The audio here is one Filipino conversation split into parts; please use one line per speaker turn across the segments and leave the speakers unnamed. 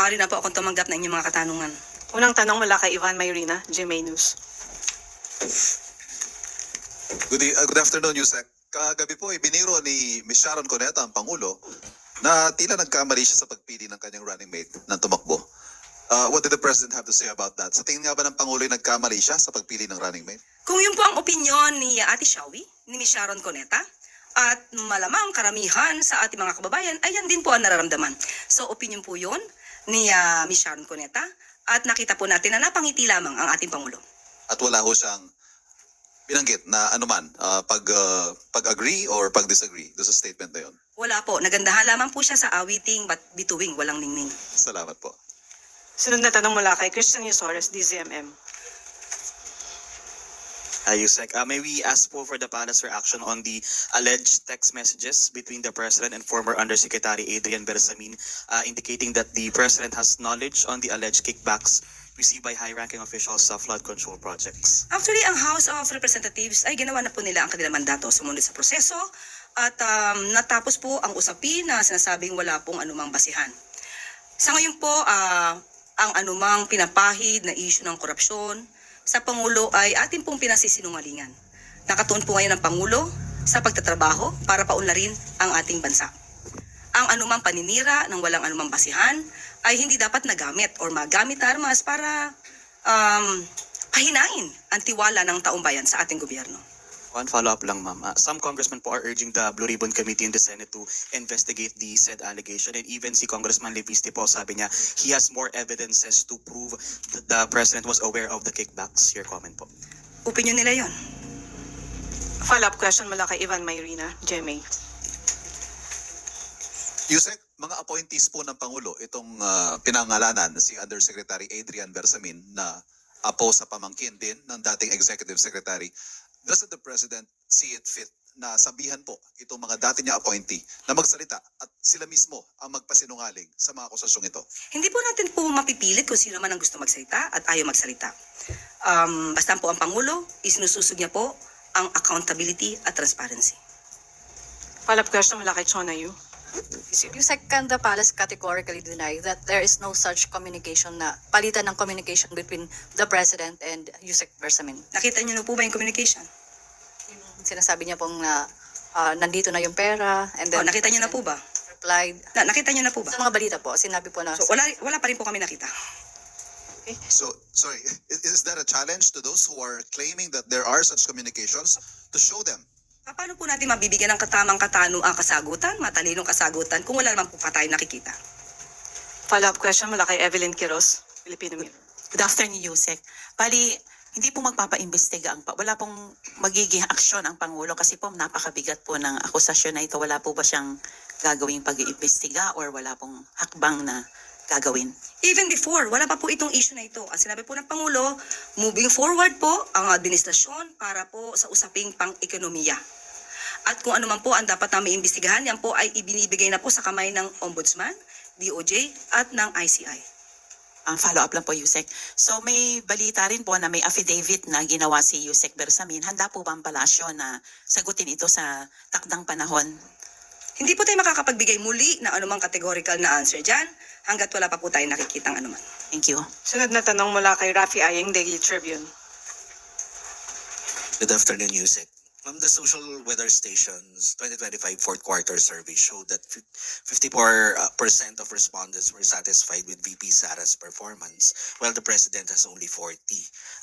maaari na po akong tumanggap ng inyong mga katanungan.
Unang tanong mula kay Ivan Mayrina, GMA News.
Good afternoon, Yusek. Kagabi po, ibiniro ni Ms. Sharon Cuneta, ang Pangulo, na tila nagkamali siya sa pagpili ng kanyang running mate ng tumakbo. What did the President have to say about that? Sa tingin nga ba ng Pangulo ay nagkamali siya sa pagpili ng running mate?
Kung yun po ang opinyon ni Ate Shawi, ni Ms. Sharon Cuneta, at malamang karamihan sa ating mga kababayan, ay yan din po ang nararamdaman. So, opinyon po yun ni Ms. Sharon Cuneta, at nakita po natin na napangiti lamang ang ating Pangulo.
At wala ho siyang binanggit na anuman, pag-agree or pag-disagree doon sa statement na yun.
Wala po, nagandahan lamang po siya sa awiting but bituing, walang ningning.
Salamat po.
Sunod na tanong mula kay Christian Yusores, DZMM.
Yusek, may we ask for the panel's reaction on the alleged text messages between the President and former Undersecretary Adrian Bersamin, indicating that the President has knowledge on the alleged kickbacks received by high-ranking officials sa flood control projects?
Actually, ang House of Representatives ay ginawa na po nila ang kanilang mandato sumunod sa proseso at natapos po ang usapin na sinasabing wala pong anumang basihan. Sa ngayon po, ang anumang pinapahid na issue ng korupsyon sa Pangulo ay ating pong pinasisinungalingan. Nakatuon po ngayon ang Pangulo sa pagtatrabaho para paunlarin ang ating bansa. Ang anumang paninira ng walang anumang basihan ay hindi dapat nagamit or magamit na armas para pahinain ang tiwala ng taong bayan sa ating gobyerno.
One follow-up lang, ma'am. Some congressmen po are urging the Blue Ribbon Committee in the Senate to investigate the said allegation. And even si Congressman Leviste po, sabi niya, he has more evidences to prove that the President was aware of the kickbacks. Your comment po.
Opinyon nila yon.
Follow-up question mula kay Ivan Mayrina, GMA.
Yusek, mga appointees po ng Pangulo, itong pinangalanan si Undersecretary Adrian Bersamin na apo sa pamangkin din ng dating Executive Secretary. Doesn't the President see it fit na sabihan po itong mga dati niya appointee na magsalita at sila mismo ang magpasinungaling sa mga akusasyong ito?
Hindi po natin po mapipilit kung sino man ang gusto magsalita at ayaw magsalita. Basta po ang Pangulo, isinususog niya po ang accountability at transparency.
Follow-up question mula kay Chona Yu.
Yusek, can the palace categorically deny that there is no such communication na palitan ng communication between the President and Yusek Bersamin?
Nakita niyo na po ba yung communication?
Sinasabi niya pong na nandito na yung pera and then
Nakita niyo na po ba?
replied.
Nakita niyo na po ba?
Sa mga balita po, sinabi po na
So wala pa rin po kami nakita.
So, sorry, is that a challenge to those who are claiming that there are such communications to show them?
Paano po natin mabibigyan ng katamang kasagutan, matalinong kasagutan, kung wala naman po pa tayo nakikita?
Follow-up question mula kay Evelyn Quiroz, Filipino Mirror.
Good afternoon, Yusek. Bali, hindi po magpapaimbestiga wala pong magiging aksyon ang Pangulo kasi po napakabigat po ng akusasyon na ito. Wala po ba siyang gagawing pag-iimbestiga or wala pong hakbang na gagawin?
Even before, wala pa po itong issue na ito. Ang sinabi po ng Pangulo, moving forward po ang administrasyon para po sa usaping pang-ekonomiya. At kung ano man po ang dapat namin imbestigahan, yan po ay ibinibigay na po sa kamay ng Ombudsman, DOJ at ng ICI.
Ang follow-up lang po, Yusek. So may balita rin po na may affidavit na ginawa si Yusek Bersamin. Handa po ba ang palasyo na sagutin ito sa takdang panahon?
Hindi po tayo makakapagbigay muli ng anumang categorical na answer dyan hanggat wala pa po tayo nakikitang anuman.
Thank you.
Sunod na tanong mula kay Rafi Ayeng, Daily Tribune.
Good afternoon, Yusek. From the Social Weather Station's 2025 fourth quarter survey showed that 54% of respondents were satisfied with VP Sara's performance, while the President has only 40.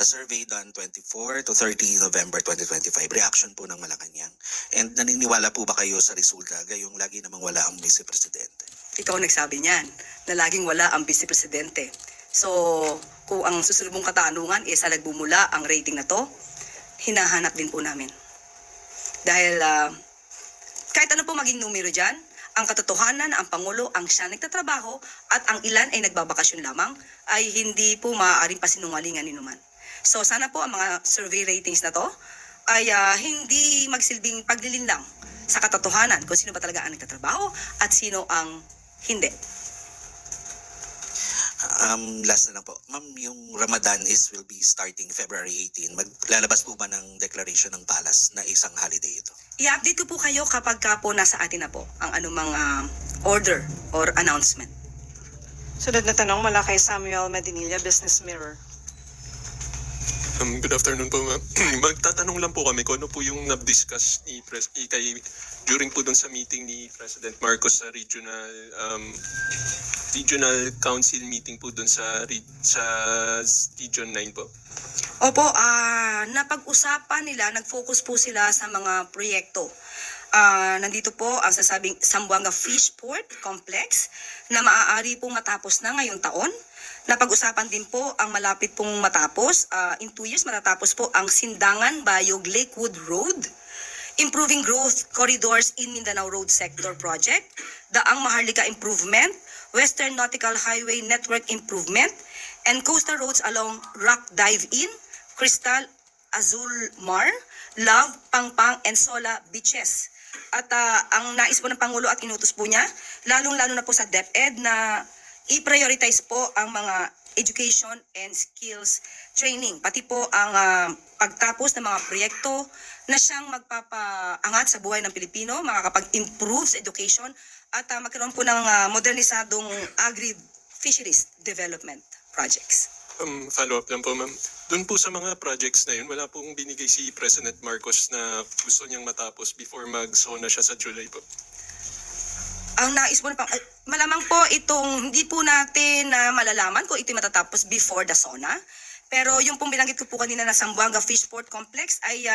A survey done 24 to 30 November 2025. Reaction po ng Malacanang. And naniniwala po ba kayo sa resulta gayong lagi namang wala ang Vice Presidente?
Ikaw nagsabi niyan na laging wala ang Vice Presidente. So, kung ang susunod mong katanungan sa nagbumula ang rating na to, hinahanap din po namin. Dahil kahit ano po maging numero dyan, ang katotohanan na ang Pangulo ang siya nagtatrabaho at ang ilan ay nagbabakasyon lamang ay hindi po maaaring pasinungalingan ni numan. So sana po ang mga survey ratings na to ay hindi magsilbing paglilinlang sa katotohanan kung sino ba talaga ang nagtatrabaho at sino ang hindi.
Last na lang po. Ma'am, yung Ramadan will be starting February 18. Maglalabas po ba ng declaration ng Palace na isang holiday ito?
I-update ko po kayo kapag po nasa atin na po ang anumang order or announcement.
Sunod na tanong mula kay Samuel Medinilla, Business Mirror.
Good afternoon po, ma'am. Magtatanong lang po kami kung ano po yung na-discuss during po dun sa meeting ni President Marcos sa regional council meeting po dun sa Region 9 po.
Opo, napag-usapan nila, nag-focus po sila sa mga proyekto. Nandito po ang sasabing Zamboanga Fishport Complex na maaari pong matapos na ngayong taon. Napag-usapan din po ang malapit pong matapos. In 2 years matatapos po ang Sindangan Bayog Lakewood Road, Improving Growth Corridors in Mindanao Road Sector Project, Daang Maharlika Improvement, Western Nautical Highway Network Improvement, and coastal roads along Rock Dive-In, Crystal, Azul Mar, Love, Pangpang, and Sola Beaches. At ang nais po ng Pangulo at inutos po niya, lalong-lalo na po sa DepEd na i-prioritize po ang mga education and skills training, pati po ang pagtapos ng mga proyekto na siyang magpapaangat sa buhay ng Pilipino, makakapag-improve sa education at magkaroon po ng modernisadong agri-fisheries development projects.
Follow-up lang po, ma'am. Doon po sa mga projects na yun, wala pong binigay si President Marcos na gusto niyang matapos before mag-SONA siya sa July po.
Ang nais po na malamang po itong hindi po natin malalaman kung ito'y matatapos before the SONA. Pero yung pong binanggit ko po kanina na Zamboanga Fishport Complex ay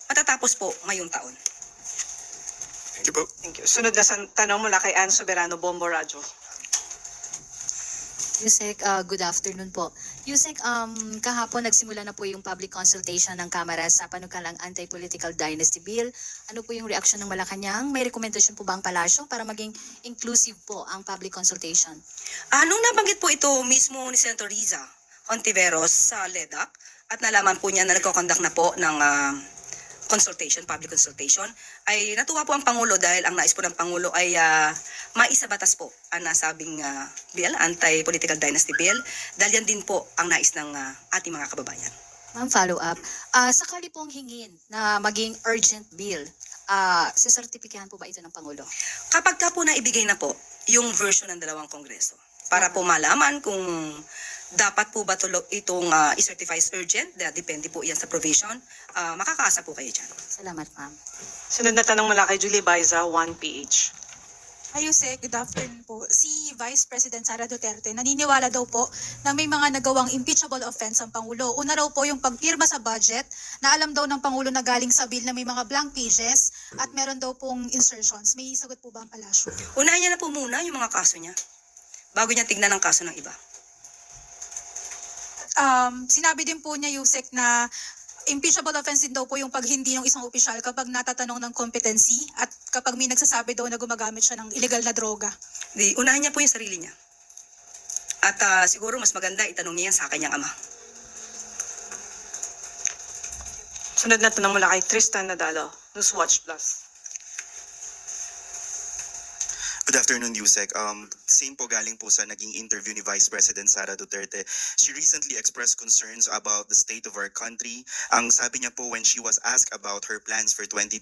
matatapos po ngayong taon.
Thank you po.
Thank you. Sunod na tanong mula kay Ann Soberano, Bombo Radyo.
Yusek, good afternoon po. Yusek, kahapon nagsimula na po yung public consultation ng Kamara sa panukalang Anti-Political Dynasty Bill. Ano po yung reaksyon ng Malacanang? May rekomendasyon po ba ang palasyo para maging inclusive po ang public consultation?
Nung nabanggit po ito mismo ni Senator Riza Hontiveros sa LEDAC at nalaman po niya na nagko-conduct na po ng consultation, public consultation, ay natuwa po ang Pangulo dahil ang nais po ng Pangulo ay maisabatas po ang nasabing bill, Anti-Political Dynasty Bill, dahil yan din po ang nais ng ating mga kababayan.
Ma'am, follow up. Sakali pong hingin na maging urgent bill, sisertipikahan po ba ito ng Pangulo?
Kapag ka po naibigay na po yung version ng dalawang kongreso, para po malaman kung dapat po ba itong i-certify as urgent, depende po yan sa provision, makakaasa po kayo dyan.
Salamat, ma'am.
Sunod na tanong mula kay Julie Baiza, 1PH.
Ayusek, good afternoon po. Si Vice President Sara Duterte naniniwala daw po na may mga nagawang impeachable offense ang Pangulo. Una raw po yung pagpirma sa budget na alam daw ng Pangulo na galing sa bill na may mga blank pages at meron daw pong insertions. May sagot po ba ang palasyo?
Unahin niya na po muna yung mga kaso niya bago niya tignan ang kaso ng iba.
Sinabi din po niya, Yusek, na impeachable offense din daw po yung pag hindi ng isang opisyal kapag natatanong ng competency at kapag may nagsasabi daw na gumagamit siya ng illegal na droga.
Unahin niya po yung sarili niya. At siguro mas maganda itanong niya yan sa kanyang ama.
Sunod na tanong mula kay Tristan Nadalo, Newswatch Plus.
Good afternoon, Yusek. Same po galing po sa naging interview ni Vice President Sara Duterte. She recently expressed concerns about the state of our country. Ang sabi niya po when she was asked about her plans for 2028,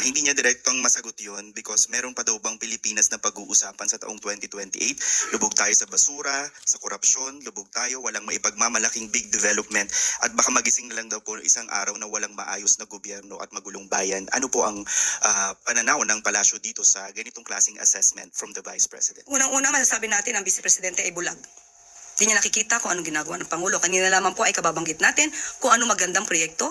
hindi niya direktong masagot yun because meron pa daw bang Pilipinas na pag-uusapan sa taong 2028. Lubog tayo sa basura, sa korupsyon, lubog tayo, walang maipagmamalaking big development at baka magising na lang daw po isang araw na walang maayos na gobyerno at magulong bayan. Ano po ang pananaw ng palasyo dito sa ganitong klaseng assessment from the Vice President?
Unang-una, masasabi natin ang Vice Presidente ay bulag. Hindi niya nakikita kung anong ginagawa ng Pangulo. Kanina lamang po ay kababanggit natin kung anong magandang proyekto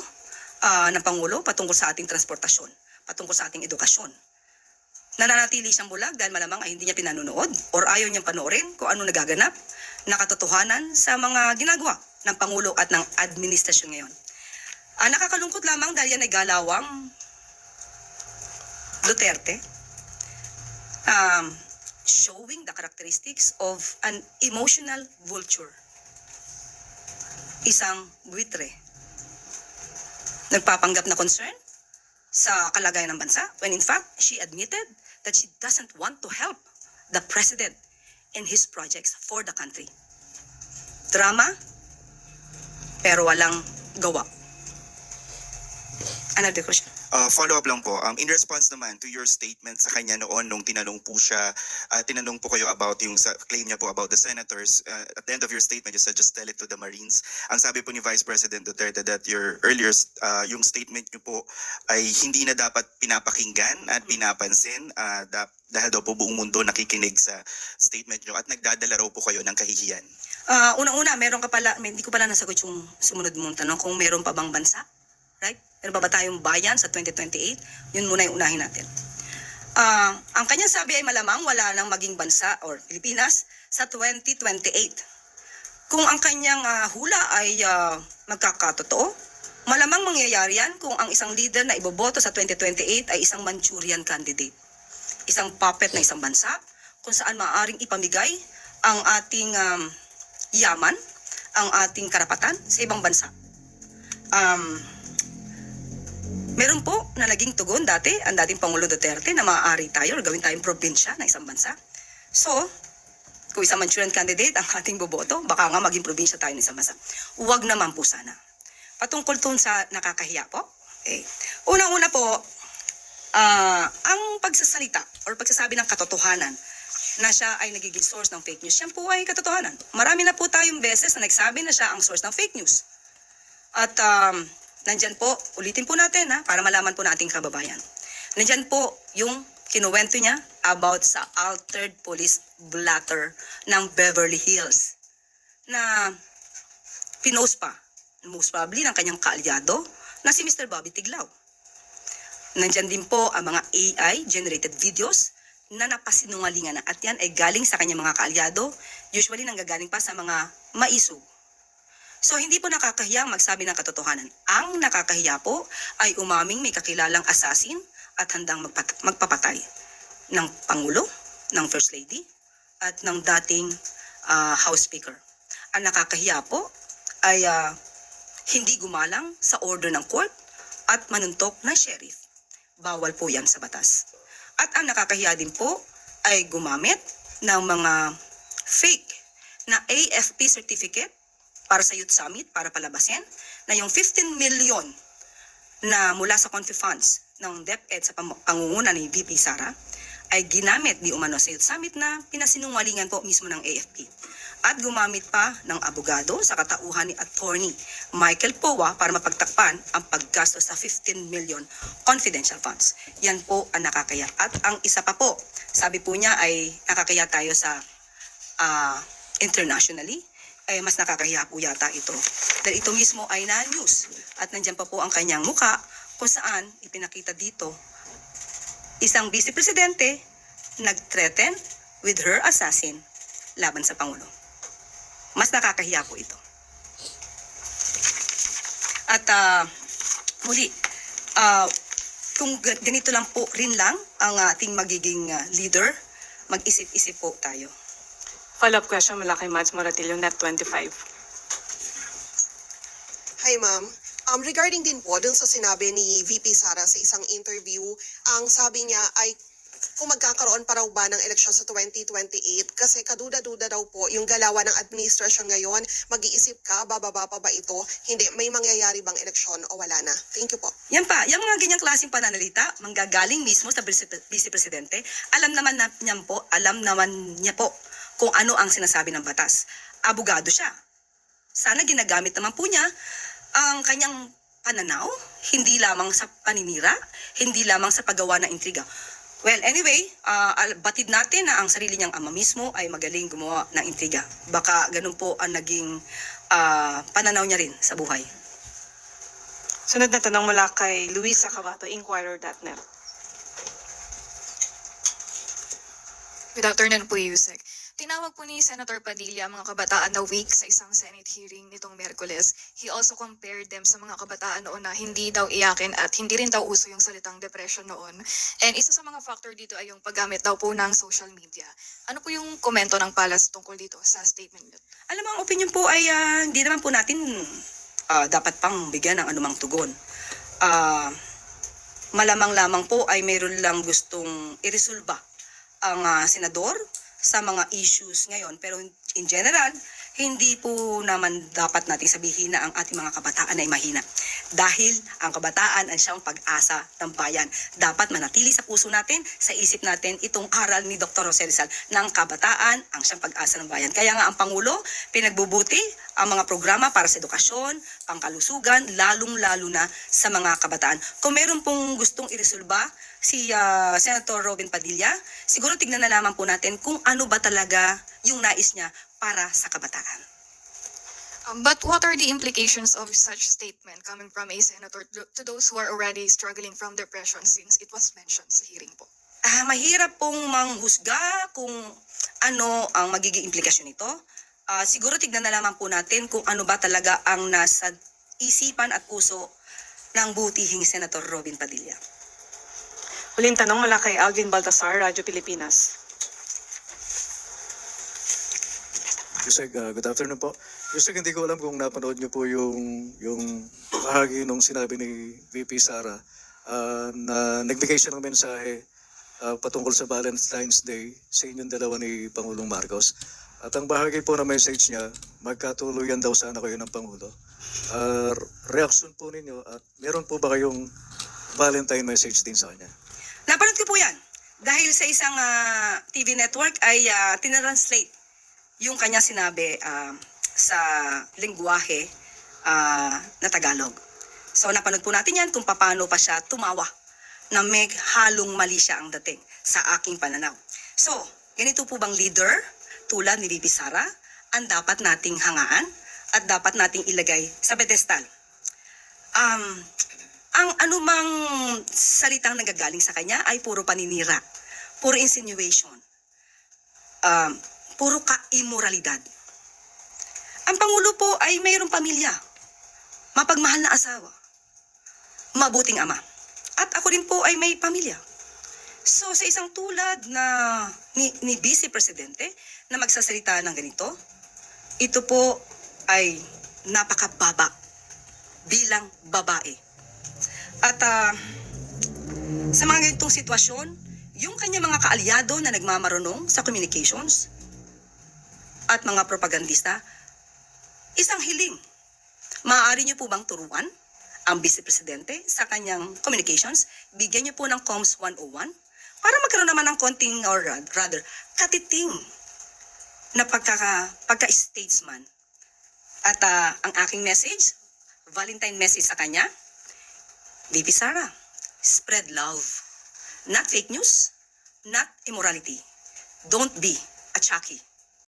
ng Pangulo patungkol sa ating transportasyon, patungkol sa ating edukasyon. Nananatili siyang bulag dahil malamang ay hindi niya pinanunood or ayaw niyang panoorin kung anong nagaganap na katotohanan sa mga ginagawa ng Pangulo at ng administrasyon ngayon. Nakakalungkot lamang dahil yan ay galawang Duterte, showing the characteristics of an emotional vulture. Isang buitre. Nagpapanggap na concern sa kalagayan ng bansa when in fact she admitted that she doesn't want to help the president in his projects for the country. Drama, pero walang gawa. Another question.
Follow-up lang po. In response naman to your statement sa kanya noon nung tinanong po siya, tinanong po kayo about yung claim niya po about the senators, at the end of your statement, you said just tell it to the Marines. Ang sabi po ni Vice President Duterte that your earlier, yung statement niyo po ay hindi na dapat pinapakinggan at pinapansin dahil daw po buong mundo nakikinig sa statement niyo at nagdadala raw po kayo ng kahihiyan.
Unang-una, meron ka pala, hindi ko pala nasagot yung sumunod mong tanong kung meron pa bang bansa, right? Meron pa ba tayong bayan sa 2028? Yun muna yung unahin natin. Ang kanyang sabi ay malamang wala nang maging bansa or Pilipinas sa 2028. Kung ang kanyang hula ay magkakatotoo, malamang mangyayari yan kung ang isang leader na iboboto sa 2028 ay isang Manchurian candidate. Isang puppet na isang bansa kung saan maaaring ipamigay ang ating yaman, ang ating karapatan sa ibang bansa. Meron po na naging tugon dati ang dating Pangulo Duterte na maaari tayo or gawin tayong probinsya ng isang bansa. So, kung isang Manchurian candidate ang ating boboto, baka nga maging probinsya tayo ng isang bansa. Huwag naman po sana. Patungkol tun sa nakakahiya po. Okay. Unang-una po, ang pagsasalita or pagsasabi ng katotohanan na siya ay nagiging source ng fake news, yan po ay katotohanan. Marami na po tayong beses na nagsabi na siya ang source ng fake news. At nandyan po, ulitin po natin para malaman po nating kababayan. Nandyan po yung kinuwento niya about sa altered police blotter ng Beverly Hills na pinost pa, most probably ng kanyang kaalyado na si Mr. Bobby Tiglao. Nandyan din po ang mga AI-generated videos na napasinungalingan na at yan ay galing sa kanyang mga kaalyado, usually nanggagaling pa sa mga maisog. So hindi po nakakahiyang magsabi ng katotohanan. Ang nakakahiya po ay umaming may kakilalang assassin at handang magpapatay ng Pangulo, ng First Lady, at ng dating House Speaker. Ang nakakahiya po ay hindi gumalang sa order ng court at manuntok ng sheriff. Bawal po yan sa batas. At ang nakakahiya din po ay gumamit ng mga fake na AFP certificate para sa Youth Summit, para palabasin na yung 15 million na mula sa Confi Funds ng DepEd sa pangunguna ni VP Sara ay ginamit di umano sa Youth Summit na pinasinungalingan po mismo ng AFP. At gumamit pa ng abogado sa katauhan ni Attorney Michael Powa para mapagtakpan ang paggastos sa 15 million confidential funds. Yan po ang nakakaya. At ang isa pa po, sabi po niya ay nakakaya tayo sa internationally, ay mas nakakahiya po yata ito. Dahil ito mismo ay na-news. At nandyan pa po ang kanyang muka kung saan ipinakita dito isang vice presidente nag-threaten with her assassin laban sa Pangulo. Mas nakakahiya po ito. At muli, kung ganito lang po rin lang ang ating magiging leader, mag-isip-isip po tayo.
Follow-up question mula kay Mads Moratillo, Net 25.
Hi ma'am. Regarding din po dun sa sinabi ni VP Sara sa isang interview, ang sabi niya ay kung magkakaroon pa raw ba ng eleksyon sa 2028 kasi kaduda-duda daw po yung galawan ng administrasyon ngayon, mag-iisip ka, bababa pa ba ito? Hindi, may mangyayari bang eleksyon o wala na? Thank you po.
Yan pa, yung mga ganyang klaseng pananalita, manggagaling mismo sa Vice Presidente, alam naman niya po kung ano ang sinasabi ng batas. Abogado siya. Sana ginagamit naman po niya ang kanyang pananaw, hindi lamang sa paninira, hindi lamang sa paggawa ng intriga. Well, anyway, batid natin na ang sarili niyang ama mismo ay magaling gumawa ng intriga. Baka ganun po ang naging pananaw niya rin sa buhay.
Sunod na tanong mula kay Luisa Cabato, Inquirer.net.
Good afternoon po, Yusek. Tinawag po ni Senator Padilla ang mga kabataan na weak sa isang Senate hearing nitong Miyerkules. He also compared them sa mga kabataan noon na hindi daw iyakin at hindi rin daw uso yung salitang depression noon. And isa sa mga factor dito ay yung paggamit daw po ng social media. Ano po yung komento ng Palas tungkol dito sa statement niyo?
Alam mo, ang opinion po ay hindi naman po natin dapat pang bigyan ng anumang tugon. Malamang lamang po ay mayroon lang gustong iresolba ang senador sa mga issues ngayon. Pero in general, hindi po naman dapat natin sabihin na ang ating mga kabataan ay mahina. Dahil ang kabataan ang siyang pag-asa ng bayan. Dapat manatili sa puso natin, sa isip natin, itong aral ni Dr. Jose Rizal ng kabataan ang siyang pag-asa ng bayan. Kaya nga ang Pangulo, pinagbubuti ang mga programa para sa edukasyon, pangkalusugan, lalong-lalo na sa mga kabataan. Kung meron pong gustong iresolba si Senator Robin Padilla, siguro tignan na lamang po natin kung ano ba talaga yung nais niya para sa kabataan.
But what are the implications of such statement coming from a senator to those who are already struggling from depression since it was mentioned sa hearing po?
Mahirap pong manghusga kung ano ang magiging implikasyon nito. Siguro tignan na lamang po natin kung ano ba talaga ang nasa isipan at puso ng butihing Senator Robin Padilla.
Huling tanong mula kay Alvin Baltasar, Radyo Pilipinas.
Yusek, good afternoon po. Yusek, hindi ko alam kung napanood niyo po yung bahagi nung sinabi ni VP Sara na nagbigay siya ng mensahe patungkol sa Valentine's Day sa inyong dalawa ni Pangulong Marcos. At ang bahagi po ng message niya, magkatuluyan daw sana kayo ng Pangulo. Reaksyon po ninyo at meron po ba kayong Valentine message din sa kanya?
Napanood ko po yan. Dahil sa isang TV network ay tinranslate yung kanya sinabi sa lingwahe na Tagalog. So napanood po natin yan kung paano pa siya tumawa na may halong mali siya ang dating sa aking pananaw. So, ganito po bang leader tulad ni VP Sara ang dapat nating hangaan at dapat nating ilagay sa pedestal? Ang anumang salitang nagagaling sa kanya ay puro paninira, puro insinuation, puro ka-immoralidad. Ang Pangulo po ay mayroong pamilya, mapagmahal na asawa, mabuting ama. At ako rin po ay may pamilya. So sa isang tulad na ni Vice Presidente na magsasalita ng ganito, ito po ay napakababa bilang babae. At sa mga ganitong sitwasyon, yung kanya mga kaalyado na nagmamarunong sa communications at mga propagandista, isang hiling. Maaari niyo po bang turuan ang Vice Presidente sa kanyang communications? Bigyan niyo po ng Comms 101 para magkaroon naman ng konting or rather katiting na pagka-statesman. At ang aking message, Valentine message sa kanya, VP Sara, spread love. Not fake news, not immorality. Don't be a Chucky.